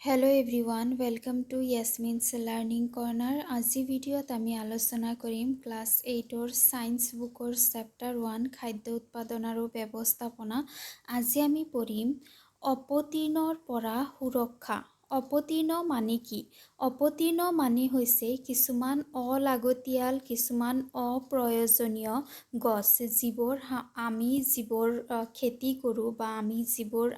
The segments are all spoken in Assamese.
Hello' everyone, welcome to Yasmin's learning corner. আজি ভিডিঅ'ত আমি আলোচনা কৰিম ক্লাছ 8ৰ ছায়েন্স বুকৰ চেপ্টাৰ 1 খাদ্য উৎপাদন আৰু ব্যৱস্থাপনা। আজি আমি পঢ়িম অপতৃণৰ পৰা সুৰক্ষা। অপতৃণ মানে কি? অপতৃণ মানে হৈছে কিছুমান অলাগতিয়াল, কিছুমান অপ্ৰয়োজনীয় গছ, যিবোৰ আমি খেতি কৰোঁ বা আমি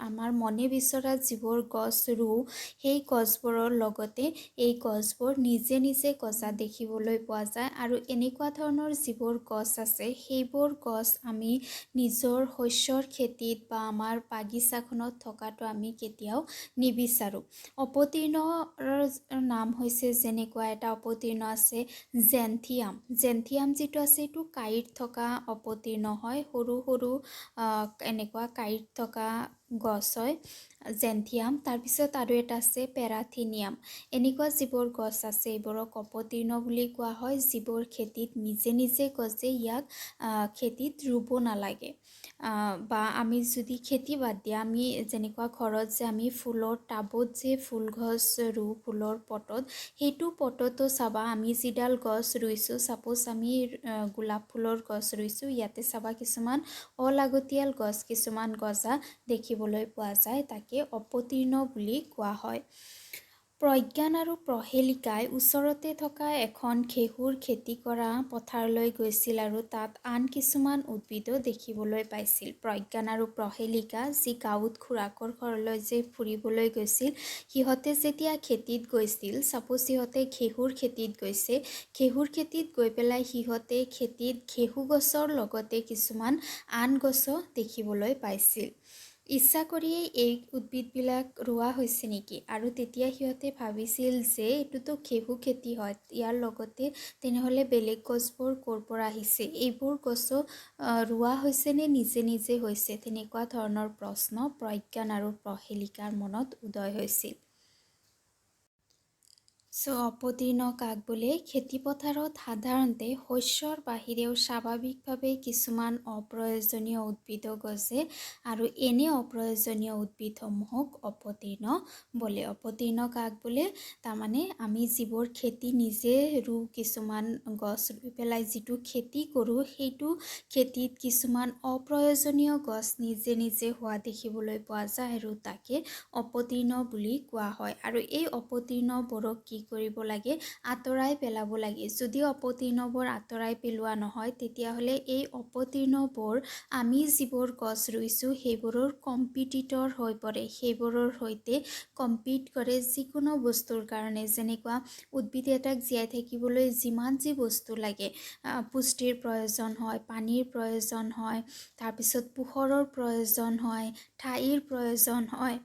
আমাৰ মনে বিচৰা যিবোৰ গছ ৰুওঁ, সেই গছবোৰৰ লগতে এই গছবোৰ নিজে নিজে গজা দেখিবলৈ পোৱা যায়। আৰু এনেকুৱা ধৰণৰ যিবোৰ গছ আছে, সেইবোৰ গছ আমি নিজৰ শস্যৰ খেতিত বা আমাৰ বাগিচাখনত থকাটো আমি কেতিয়াও নিবিচাৰোঁ। অপতৃণৰ নাম হৈছে, যেনেকুৱা এটা অপতৃণ আছে জেন্থিয়াম। জেন্থিয়াম যিটো আছে এইটো কাঁইট থকা অপতৃণ হয়, সৰু সৰু এনেকুৱা কাঁইট থকা গছ হয় জেন্থিয়াম। তাৰপিছত আৰু এটা আছে পেৰাথিনিয়াম। এনেকুৱা যিবোৰ গছ আছে এইবোৰক অপতৃণ বুলি কোৱা হয়, যিবোৰ খেতিত নিজে নিজে গজে, ইয়াক খেতিত ৰুব নালাগে। বা আমি যদি খেতি বাদ দিয়া, আমি যেনেকুৱা ঘৰত যে আমি ফুলৰ টাবত যে ফুল গছ ৰুওঁ, ফুলৰ পটত, সেইটো পটতো চাবা আমি যিডাল গছ ৰুইছোঁ, ছাপ'জ আমি গোলাপ ফুলৰ গছ ৰুইছোঁ, ইয়াতে চাবা কিছুমান অলাগতিয়াল গছ কিছুমান গজা দেখিবলৈ পোৱা যায়, তাকে অপতৃণ বুলি কোৱা হয়। প্ৰজ্ঞান আৰু প্ৰহেলিকাই ওচৰতে থকা এখন ঘেঁহুৰ খেতি কৰা পথাৰলৈ গৈছিল আৰু তাত আন কিছুমান উদ্ভিদো দেখিবলৈ পাইছিল। প্ৰজ্ঞান আৰু প্ৰহেলিকা যি গাঁৱত খুৰাকৰ ঘৰলৈ যে ফুৰিবলৈ গৈছিল, সিহঁতে যেতিয়া খেতিত গৈছিল, ছাপ'জ সিহঁতে ঘেঁহুৰ খেতিত গৈছে, ঘেঁহুৰ খেতিত গৈ পেলাই সিহঁতে খেতিত ঘেঁহু গছৰ লগতে কিছুমান আন গছো দেখিবলৈ পাইছিল। ইচ্ছা কৰিয়েই এই উদ্ভিদবিলাক ৰোৱা হৈছে নেকি? আৰু তেতিয়া সিহঁতে ভাবিছিল যে এইটোতো ঘেঁহু খেতি হয়, ইয়াৰ লগতে তেনেহ'লে বেলেগ গছবোৰ ক'ৰ পৰা আহিছে, এইবোৰ গছো ৰোৱা হৈছে নে নিজে নিজে হৈছে? তেনেকুৱা ধৰণৰ প্ৰশ্ন প্ৰজ্ঞান আৰু প্ৰহেলিকাৰ মনত উদয় হৈছিল। অপতৃণ কাক বোলে? খেতিপথাৰত সাধাৰণতে শস্যৰ বাহিৰেও স্বাভাৱিকভাৱে কিছুমান অপ্ৰয়োজনীয় উদ্ভিদো গজে, আৰু এনে অপ্ৰয়োজনীয় উদ্ভিদসমূহক অপতৃণ বোলে। অপতৃণ কাক বোলে? তাৰমানে আমি যিবোৰ খেতি নিজে ৰুওঁ, কিছুমান গছ ৰুই পেলাই যিটো খেতি কৰোঁ, সেইটো খেতিত কিছুমান অপ্ৰয়োজনীয় গছ নিজে নিজে হোৱা দেখিবলৈ পোৱা যায়, আৰু তাকে অপতৃণ বুলি কোৱা হয়। আৰু এই অপতৃণবোৰক কি কৰিব লাগে? আঁতৰাই পেলাব লাগে। যদি অপতৃণবোৰ আঁতৰাই পেলোৱা নহয়, তেতিয়াহ'লে এই অপতৃণবোৰ আমি যিবোৰ গছ ৰুইছোঁ সেইবোৰৰ কম্পিটিটৰ হৈ পৰে, সেইবোৰৰ সৈতে কম্পিট কৰে যিকোনো বস্তুৰ কাৰণে। যেনেকুৱা উদ্ভিদ এটাক জীয়াই থাকিবলৈ যিমান যি বস্তু লাগে, পুষ্টিৰ প্ৰয়োজন হয়, পানীৰ প্ৰয়োজন হয়, তাৰপিছত পোহৰৰ প্ৰয়োজন হয়, ঠাইৰ প্ৰয়োজন হয়,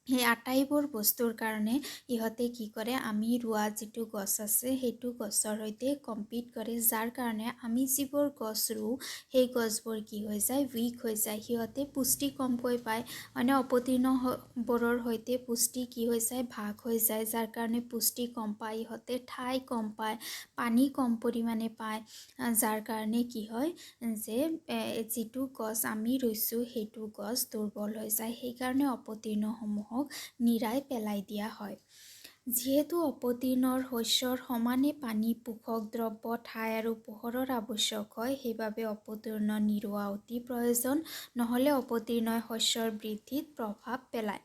সেই আটাইবোৰ বস্তুৰ কাৰণে ইহঁতে কি কৰে? আমি ৰোৱা যিটো গছ আছে সেইটো গছৰ সৈতে কম্পিট কৰে, যাৰ কাৰণে আমি যিবোৰ গছ ৰুওঁ সেই গছবোৰ কি হৈ যায়? উইক হৈ যায়, সিহঁতে পুষ্টি কমকৈ পায়। মানে অপতৃণবোৰৰ সৈতে পুষ্টি কি হৈ যায়? ভাগ হৈ যায়, যাৰ কাৰণে পুষ্টি কম পায়, ইহঁতে ঠাই কম পায়, পানী কম পৰিমাণে পায়, যাৰ কাৰণে কি হয় যে যিটো গছ আমি ৰুইছোঁ সেইটো গছ দুৰ্বল হৈ যায়। সেইকাৰণে অপতৃণসমূহক নিৰাই পেলাই দিয়া হয়। যিহেতু অপতৃণৰ শস্যৰ সমানে পানী, পোষক দ্ৰব্য, ঠাই আৰু পোহৰৰ আৱশ্যক হয়, সেইবাবে অপতৃণ নিৰোৱা অতি প্ৰয়োজন, নহ'লে অপতৃণই শস্যৰ বৃদ্ধিত প্ৰভাৱ পেলায়।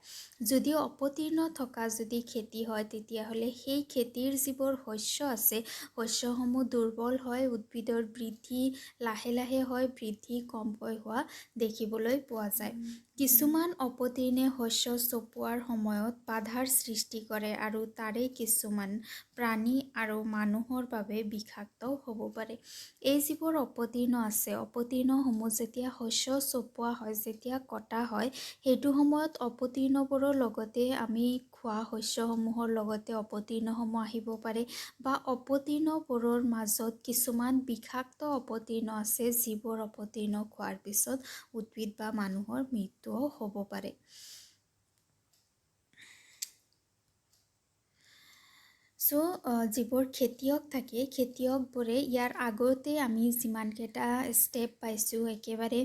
যদি অপতৃণ থকা যদি খেতি হয়, তেতিয়াহ'লে সেই খেতিৰ যিবোৰ শস্য আছে, শস্যসমূহ দুৰ্বল হয়, উদ্ভিদৰ বৃদ্ধি লাহে লাহে হয়, বৃদ্ধি কমকৈ হোৱা দেখিবলৈ পোৱা যায়। কিছুমান অপতৃণে শস্য চপোৱাৰ সময়ত বাধাৰ সৃষ্টি কৰে, আৰু তাৰে কিছুমান প্ৰাণী আৰু মানুহৰ বাবে বিষাক্ত হ'ব পাৰে। এই যিবোৰ অপতৃণ আছে, অপতৃণসমূহ যেতিয়া শস্য চপোৱা হয়, যেতিয়া কটা হয়, সেইটো সময়ত অপতৃণবোৰৰ লগতে আমি খোৱা শস্যসমূহৰ লগতে অপতৃণসমূহ আহিব পাৰে, বা অপতৃণবোৰৰ মাজত কিছুমান বিষাক্ত অপতৃণ আছে, যিবোৰ অপতৃণ খোৱাৰ পিছত উদ্ভিদ বা মানুহৰ মৃত্যুও হ'ব পাৰে। চ' যিবোৰ খেতিয়ক থাকে খেতিয়কবোৰে ইয়াৰ আগতে আমি যিমানকেইটা ষ্টেপ পাইছোঁ একেবাৰে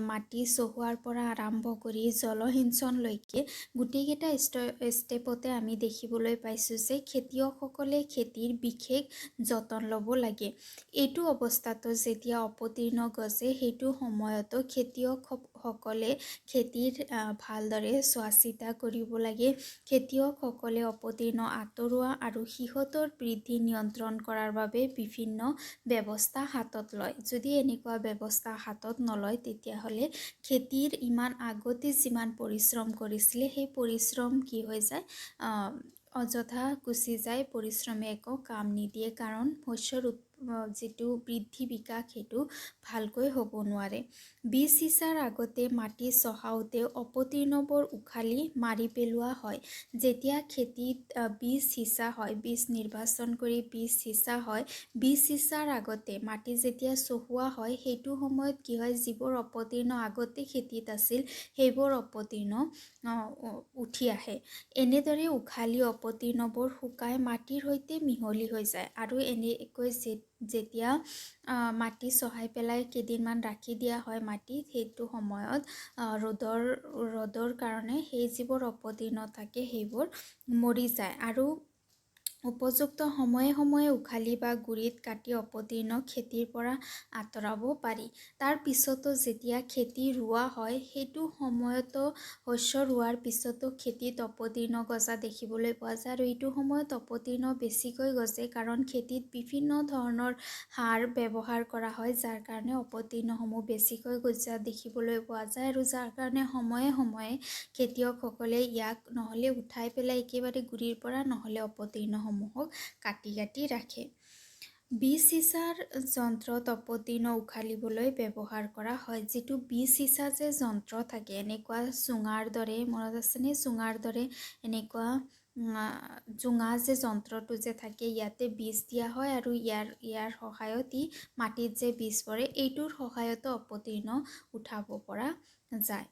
মাটি চহোৱাৰ পৰা আৰম্ভ কৰি জলসিঞ্চনলৈকে গোটেইকেইটা ষ্টেপতে আমি দেখিবলৈ পাইছোঁ যে খেতিয়কসকলে খেতিৰ বিশেষ যতন ল'ব লাগে। এইটো অৱস্থাতো যেতিয়া অপতীৰ্ণ গজে সেইটো সময়তো খেতিয়কসকলে খেতিৰ ভালদৰে চোৱা চিতা কৰিব লাগে। খেতিয়কসকলে অপতীৰ্ণ আঁতৰোৱা আৰু সিহঁতৰ বৃদ্ধি নিয়ন্ত্ৰণ কৰাৰ বাবে বিভিন্ন ব্যৱস্থা হাতত লয়। যদি এনেকুৱা ব্যৱস্থা হাতত নলয় তেতিয়াহ'লে খেতিৰ ইমান আগতে যিমান পৰিশ্ৰম কৰিছিলে সেই পৰিশ্ৰম কি হৈ যায় অযথা গুচি যায়। পৰিশ্ৰমে একো কাম নিদিয়ে কাৰণ শস্যৰ যিটো বৃদ্ধি বিকাশ সেইটো ভালকৈ হ'ব নোৱাৰে। বীজ সিঁচাৰ আগতে মাটি চহাওঁতে অপতীৰ্ণবোৰ উখালি মাৰি পেলোৱা হয়। যেতিয়া খেতিত বীজ সিঁচা হয় বীজ নিৰ্বাচন কৰি বীজ সিঁচা হয় বীজ সিঁচাৰ আগতে মাটি যেতিয়া চহোৱা হয় সেইটো সময়ত কি হয় যিবোৰ অপতীৰ্ণ আগতে খেতিত আছিল সেইবোৰ অপতীৰ্ণ উঠি আহে। এনেদৰে উখালি অপতীৰ্ণবোৰ শুকাই মাটিৰ সৈতে মিহলি হৈ যায় আৰু এনেকৈ যেতিয়া মাটি চহাই পেলাই কেইদিনমান ৰাখি দিয়া হয় মাটিত সেইটো সময়ত ৰ'দৰ কাৰণে সেই যিবোৰ অপতীৰ্ণ থাকে সেইবোৰ মৰি যায় আৰু উপযুক্ত সময়ে সময়ে উখালি বা গুৰিত কাটি অপতীৰ্ণ খেতিৰ পৰা আঁতৰাব পাৰি। তাৰ পিছতো যেতিয়া খেতি ৰোৱা হয় সেইটো সময়তো শস্য ৰোৱাৰ পিছতো খেতিত অপতীৰ্ণ গজা দেখিবলৈ পোৱা যায় আৰু এইটো সময়ত অপতীৰ্ণ বেছিকৈ গজে কাৰণ খেতিত বিভিন্ন ধৰণৰ সাৰ ব্যৱহাৰ কৰা হয় যাৰ কাৰণে অপতীৰ্ণসমূহ বেছিকৈ গজা দেখিবলৈ পোৱা যায় আৰু যাৰ কাৰণে সময়ে সময়ে খেতিয়কসকলে ইয়াক নহ'লে উঠাই পেলাই একেবাৰে গুৰিৰ পৰা নহ'লে অপতীৰ্ণসমূহক কাটি ৰাখে। বীজ সিঁচাৰ যন্ত্ৰত অপতীৰ্ণ উখালিবলৈ ব্যৱহাৰ কৰা হয়। যিটো বীজ সিঁচা যে যন্ত্ৰ থাকে এনেকুৱা চুঙাৰ দৰে মনত আছেনে চুঙাৰ দৰে এনেকুৱা জোঙা যে যন্ত্ৰটো যে থাকে ইয়াতে বীজ দিয়া হয় আৰু ইয়াৰ সহায়ত মাটিত যে বীজ পৰে এইটোৰ সহায়তো অপতীৰ্ণ উঠাব পৰা যায়।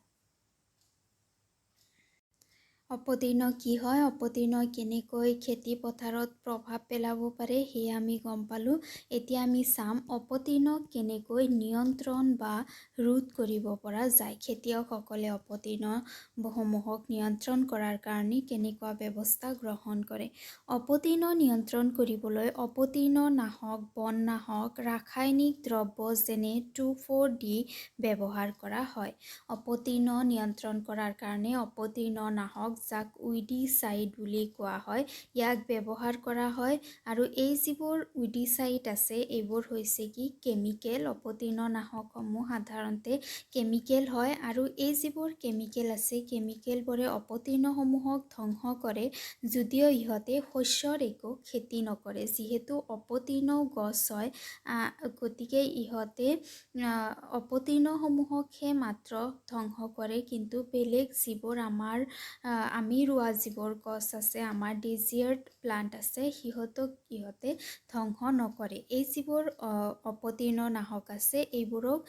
অপতীৰ্ণ কি হয় অপতীৰ্ণ কেনেকৈ খেতি পথাৰত প্ৰভাৱ পেলাব পাৰে সেয়া আমি গম পালোঁ। এতিয়া আমি চাম অপতীৰ্ণ কেনেকৈ নিয়ন্ত্ৰণ বা ৰোধ কৰিব পৰা যায়। খেতিয়কসকলে অপতীৰ্ণসমূহক নিয়ন্ত্ৰণ কৰাৰ কাৰণে কেনেকুৱা ব্যৱস্থা গ্ৰহণ কৰে। অপতীৰ্ণ নিয়ন্ত্ৰণ কৰিবলৈ অপতীৰ্ণ নাশক বননাশক ৰাসায়নিক দ্ৰব্য যেনে 2,4-D ব্যৱহাৰ কৰা হয়। অপতীৰ্ণ নিয়ন্ত্ৰণ কৰাৰ কাৰণে অপতীৰ্ণ নাশক যাক উইডিচাইড বুলি কোৱা হয় ইয়াক ব্যৱহাৰ কৰা হয় আৰু এই যিবোৰ উইডিচাইড আছে এইবোৰ হৈছে কি কেমিকেল। অপতীৰ্ণ নাশকসমূহ সাধাৰণতে কেমিকেল হয় আৰু এই যিবোৰ কেমিকেল আছে কেমিকেলবোৰে অপতীৰ্ণসমূহক ধ্বংস কৰে যদিও ইহঁতে শস্যৰ একো ক্ষতি নকৰে। যিহেতু অপতীৰ্ণ গছ হয় গতিকে ইহঁতে অপতীৰ্ণসমূহকহে মাত্ৰ ধ্বংস কৰে কিন্তু বেলেগ যিবোৰ আমি ৰোৱা যিবোৰ গছ আছে আমাৰ ডিজিয়াৰ্ড প্লান্ট আছে ইহঁতে ধ্বংস নকৰে। এই যিবোৰ অপতীৰ্ণ নাশক আছে এইবোৰক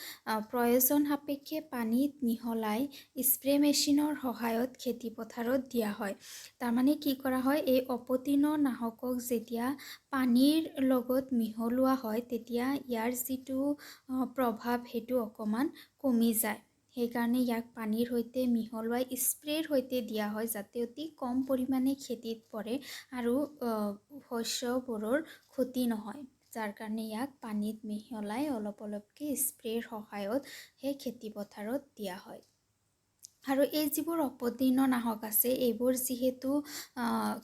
প্ৰয়োজন সাপেক্ষে পানীত মিহলাই স্প্ৰে মেচিনৰ সহায়ত খেতি পথাৰত দিয়া হয়। তাৰমানে কি কৰা হয় এই অপতীৰ্ণ নাশকক যেতিয়া পানীৰ লগত মিহলোৱা হয় তেতিয়া ইয়াৰ যিটো প্ৰভাৱ সেইটো অকণমান কমি যায়। সেইকাৰণে ইয়াক পানীৰ সৈতে মিহলোৱাই স্প্ৰেৰ সৈতে দিয়া হয় যাতে অতি কম পৰিমাণে খেতিত পৰে আৰু শস্যবোৰৰ ক্ষতি নহয়। যাৰ কাৰণে ইয়াক পানীত মিহলাই অলপ অলপকৈ স্প্ৰেৰ সহায়ত সেই খেতি পথাৰত দিয়া হয়। আৰু এই যিবোৰ অপতীৰ্ণ নাশক আছে এইবোৰ যিহেতু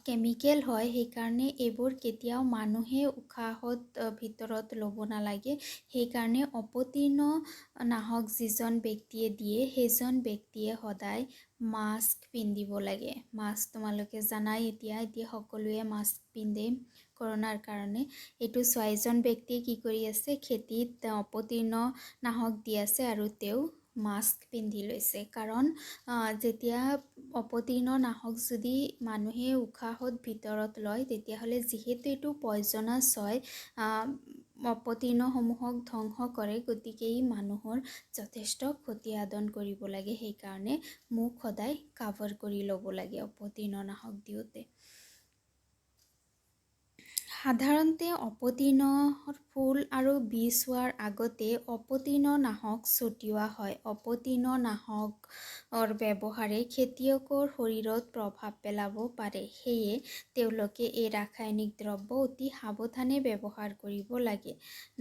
কেমিকেল হয় সেইকাৰণে এইবোৰ কেতিয়াও মানুহে উশাহত ভিতৰত ল'ব নালাগে। সেইকাৰণে অপতীৰ্ণ নাশক যিজন ব্যক্তিয়ে দিয়ে সেইজন ব্যক্তিয়ে সদায় মাস্ক পিন্ধিব লাগে। মাস্ক তোমালোকে জানাই এতিয়া সকলোৱে মাস্ক পিন্ধে কৰোণাৰ কাৰণে। এইটো ছয়জন ব্যক্তিয়ে কি কৰি আছে খেতিত অপতীৰ্ণ নাশক দি আছে আৰু তেওঁ মাস্ক পিন্ধি লৈছে কাৰণ যেতিয়া অপতীৰ্ণ নাশক যদি মানুহে উশাহত ভিতৰত লয় তেতিয়াহ'লে যিহেতু এইটো পয়জনাছ হয় অপতীৰ্ণসমূহক ধ্বংস কৰে গতিকে ই মানুহৰ যথেষ্ট ক্ষতি সাধন কৰিব লাগে। সেইকাৰণে মুখ সদায় কাভাৰ কৰি ল'ব লাগে অপতীৰ্ণ নাশক দিওঁতে। সাধাৰণতে অপতৃণৰ ফুল আৰু বীজ হোৱাৰ আগতে অপতৃণনাশক ছটিওৱা হয়। অপতৃণনাশকৰ ব্যৱহাৰে খেতিয়কৰ শৰীৰত প্ৰভাৱ পেলাব পাৰে। সেয়ে তেওঁলোকে এই ৰাসায়নিক দ্ৰব্য অতি সাৱধানে ব্যৱহাৰ কৰিব লাগে।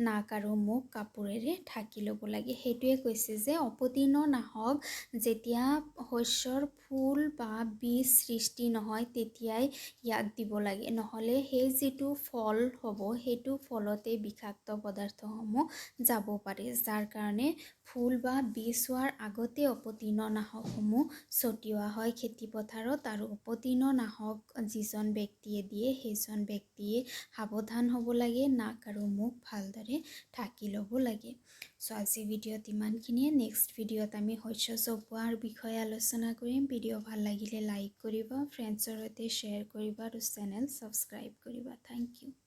নাক আৰু মুখ কাপোৰেৰে ঢাকি ল'ব লাগে। সেইটোৱে কৈছে যে অপতৃণনাশক যেতিয়া শস্যৰ ফুল বা বীজ সৃষ্টি নহয় তেতিয়াই ইয়াক দিব লাগে। নহ'লে সেই যিটো ফল হ'ব সেইটো ফলতে বিষাক্ত পদাৰ্থসমূহ যাব পাৰে, যাৰ কাৰণে ফুল বা বীজ হোৱাৰ আগতে অপতৃণনাশকসমূহ ছটিওৱা হয় খেতি পথাৰত। আৰু অপতৃণনাশক যিজন ব্যক্তিয়ে দিয়ে সেইজন ব্যক্তিয়ে সাৱধান হ'ব লাগে, নাক আৰু মুখ ভালদৰে ঢাকি ল'ব লাগে। আজি ভিডিঅ'ত ইমানখিনিয়ে। নেক্সট ভিডিঅ'ত আমি শস্য চপোৱাৰ বিষয়ে আলোচনা কৰিম। ভিডিঅ' ভাল লাগিলে লাইক কৰিবা, ফ্ৰেণ্ডছৰ সৈতে শ্বেয়াৰ কৰিবা আৰু চেনেল ছাবস্ক্ৰাইব কৰিবা। Thank U.